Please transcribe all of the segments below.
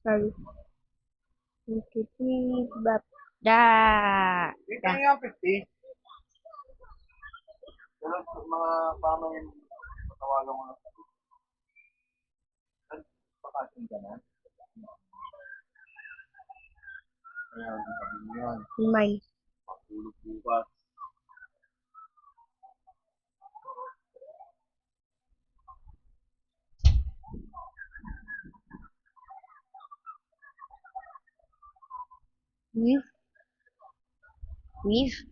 Sorry. Bap. Da. Dito Da. na yung 50. Pero mga pamay yung patawagan mo na sa pakasin ka na. Kaya hindi sabi mo yan. Mine. Pagtulog bukas. With. With.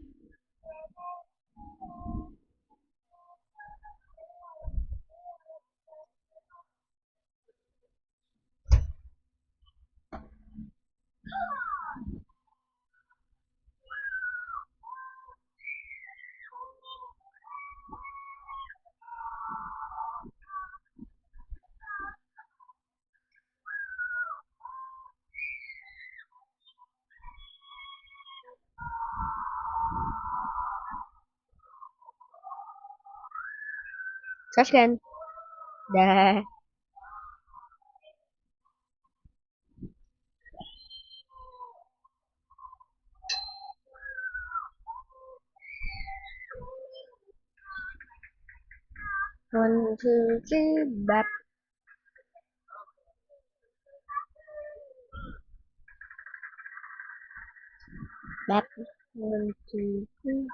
Trash can. Da. One, two, three, bap. Bap. One, two, three.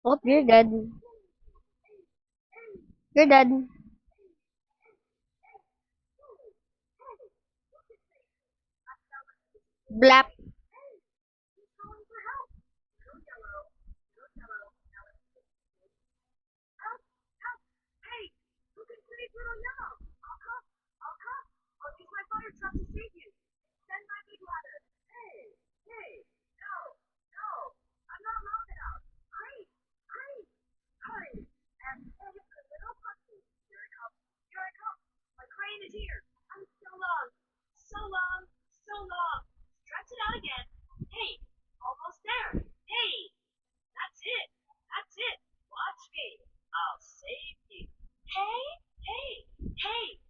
Oh, you're dead. You're dead. Blap. Hey, hey, hey.